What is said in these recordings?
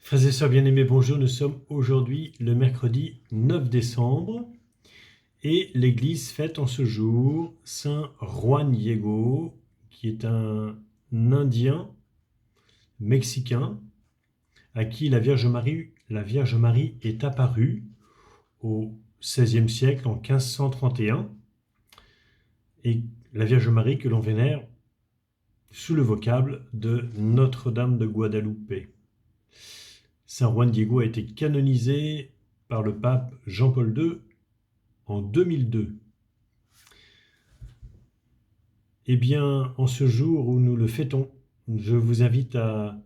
Frères et sœurs bien-aimés, bonjour. Nous sommes aujourd'hui le mercredi 9 décembre et l'Église fête en ce jour Saint Juan Diego, qui est un Indien mexicain à qui la Vierge Marie est apparue au XVIe siècle, en 1531, et la Vierge Marie que l'on vénère sous le vocable de Notre-Dame de Guadalupe. Saint Juan Diego a été canonisé par le pape Jean-Paul II en 2002. Eh bien, en ce jour où nous le fêtons, je vous invite à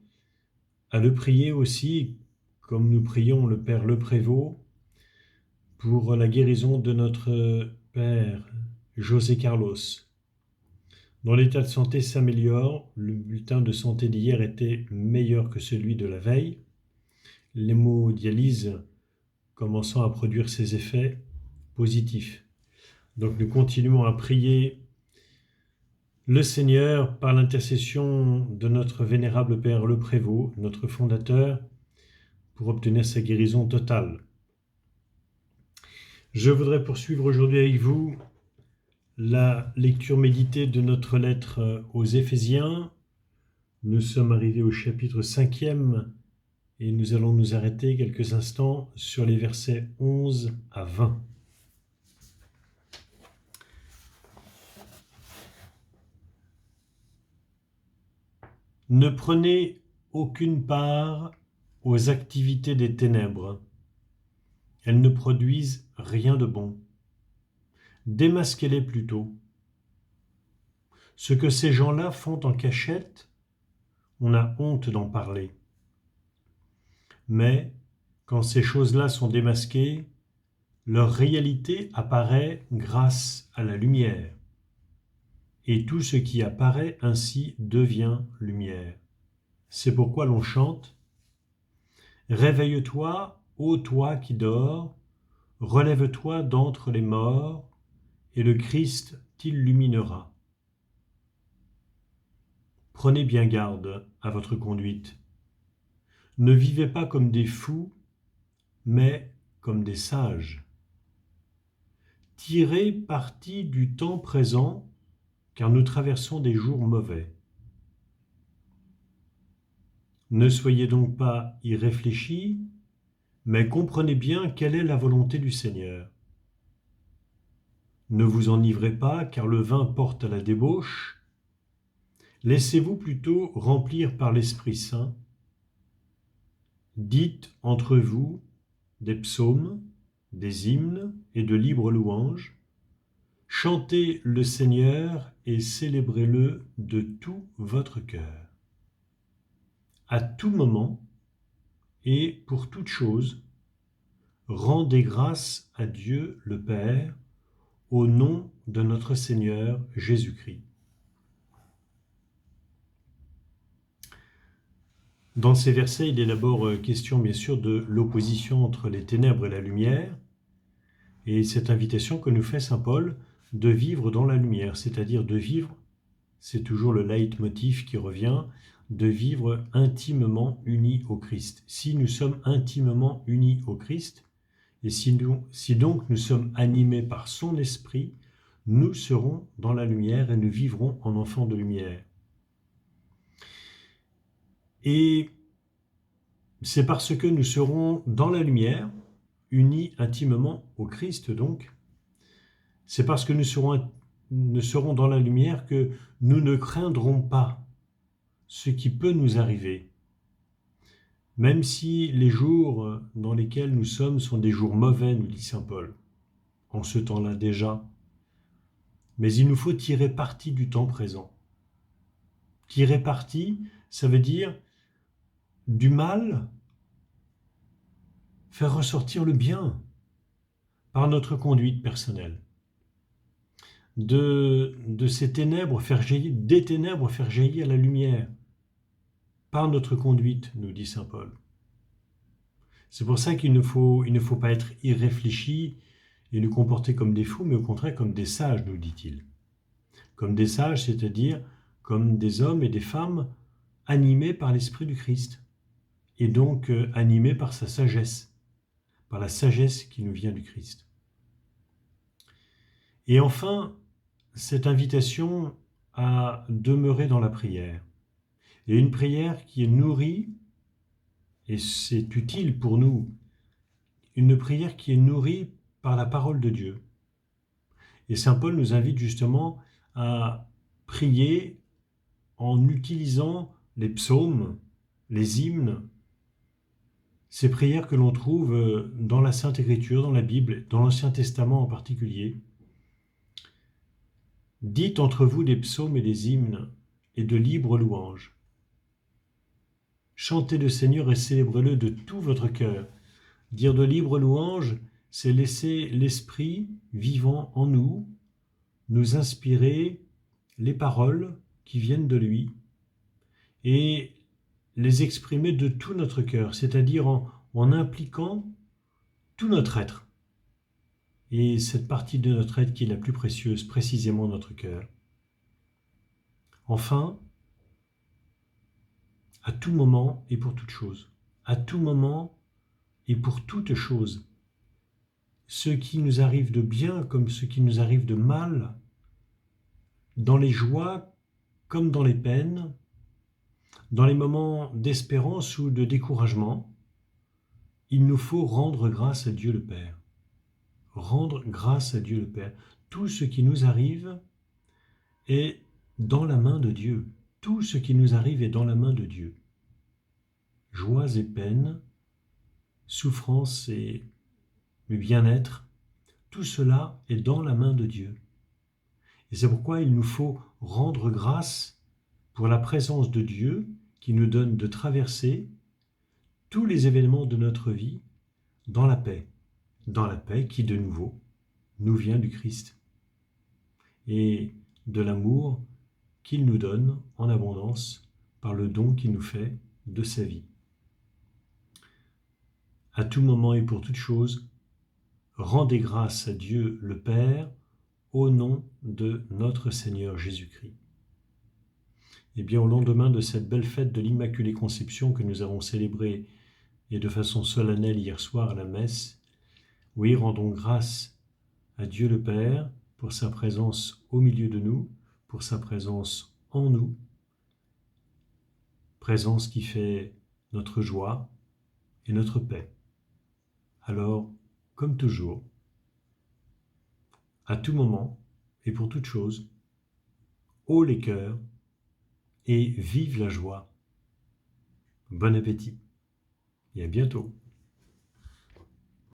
le prier aussi, comme nous prions le Père Le Prévost, pour la guérison de notre Père José Carlos, dont l'état de santé s'améliore. Le bulletin de santé d'hier était meilleur que celui de la veille. L'hémodialyse commençant à produire ses effets positifs. Donc nous continuons à prier le Seigneur par l'intercession de notre vénérable Père Le Prévost, notre fondateur, pour obtenir sa guérison totale. Je voudrais poursuivre aujourd'hui avec vous la lecture méditée de notre lettre aux Éphésiens. Nous sommes arrivés au chapitre 5e et nous allons nous arrêter quelques instants sur les versets 11 à 20. Ne prenez aucune part aux activités des ténèbres. Elles ne produisent rien de bon. Démasquez-les plutôt. Ce que ces gens-là font en cachette, on a honte d'en parler. Mais quand ces choses-là sont démasquées, leur réalité apparaît grâce à la lumière. Et tout ce qui apparaît ainsi devient lumière. C'est pourquoi l'on chante « Réveille-toi, ô toi qui dors, relève-toi d'entre les morts, et le Christ t'illuminera. » Prenez bien garde à votre conduite. Ne vivez pas comme des fous, mais comme des sages. Tirez parti du temps présent, car nous traversons des jours mauvais. Ne soyez donc pas irréfléchis, mais comprenez bien quelle est la volonté du Seigneur. Ne vous enivrez pas, car le vin porte à la débauche. Laissez-vous plutôt remplir par l'Esprit Saint. Dites entre vous des psaumes, des hymnes et de libres louanges. Chantez le Seigneur et célébrez-le de tout votre cœur. À tout moment et pour toute chose, rendez grâce à Dieu le Père au nom de notre Seigneur Jésus-Christ. Dans ces versets, il est d'abord question bien sûr de l'opposition entre les ténèbres et la lumière, et cette invitation que nous fait saint Paul de vivre dans la lumière, c'est-à-dire de vivre, c'est toujours le leitmotiv qui revient, de vivre intimement unis au Christ. Si nous sommes intimement unis au Christ, et si donc nous sommes animés par son esprit, nous serons dans la lumière et nous vivrons en enfants de lumière. Et c'est parce que nous serons dans la lumière, unis intimement au Christ donc, c'est parce que nous serons dans la lumière que nous ne craindrons pas ce qui peut nous arriver. Même si les jours dans lesquels nous sommes sont des jours mauvais, nous dit saint Paul, en ce temps-là déjà. Mais il nous faut tirer parti du temps présent. Tirer parti, ça veut dire du mal, faire ressortir le bien par notre conduite personnelle. De ces ténèbres, des ténèbres, faire jaillir la lumière par notre conduite, nous dit saint Paul. C'est pour ça qu'il ne faut pas être irréfléchi et nous comporter comme des fous, mais au contraire comme des sages, nous dit-il. Comme des sages, c'est-à-dire comme des hommes et des femmes animés par l'Esprit du Christ et donc animé par sa sagesse, par la sagesse qui nous vient du Christ. Et enfin, cette invitation à demeurer dans la prière. Et une prière qui est nourrie, et c'est utile pour nous, une prière qui est nourrie par la parole de Dieu. Et saint Paul nous invite justement à prier en utilisant les psaumes, les hymnes, ces prières que l'on trouve dans la Sainte Écriture, dans la Bible, dans l'Ancien Testament en particulier. Dites entre vous des psaumes et des hymnes et de libres louanges. Chantez le Seigneur et célébrez-le de tout votre cœur. Dire de libres louanges, c'est laisser l'Esprit vivant en nous, nous inspirer les paroles qui viennent de lui et les exprimer de tout notre cœur, c'est-à-dire en impliquant tout notre être. Et cette partie de notre être qui est la plus précieuse, précisément notre cœur. Enfin, à tout moment et pour toute chose. À tout moment et pour toute chose. Ce qui nous arrive de bien comme ce qui nous arrive de mal, dans les joies comme dans les peines, dans les moments d'espérance ou de découragement, il nous faut rendre grâce à Dieu le Père. Rendre grâce à Dieu le Père. Tout ce qui nous arrive est dans la main de Dieu. Tout ce qui nous arrive est dans la main de Dieu. Joies et peines, souffrances et bien-être, tout cela est dans la main de Dieu. Et c'est pourquoi il nous faut rendre grâce pour la présence de Dieu qui nous donne de traverser tous les événements de notre vie dans la paix qui de nouveau nous vient du Christ et de l'amour qu'il nous donne en abondance par le don qu'il nous fait de sa vie. À tout moment et pour toute chose, rendez grâce à Dieu le Père au nom de notre Seigneur Jésus-Christ. Eh bien, au lendemain de cette belle fête de l'Immaculée Conception que nous avons célébrée et de façon solennelle hier soir à la messe, oui, rendons grâce à Dieu le Père pour sa présence au milieu de nous, pour sa présence en nous, présence qui fait notre joie et notre paix. Alors, comme toujours, à tout moment et pour toute chose, haut les cœurs et vive la joie. Bon appétit et à bientôt.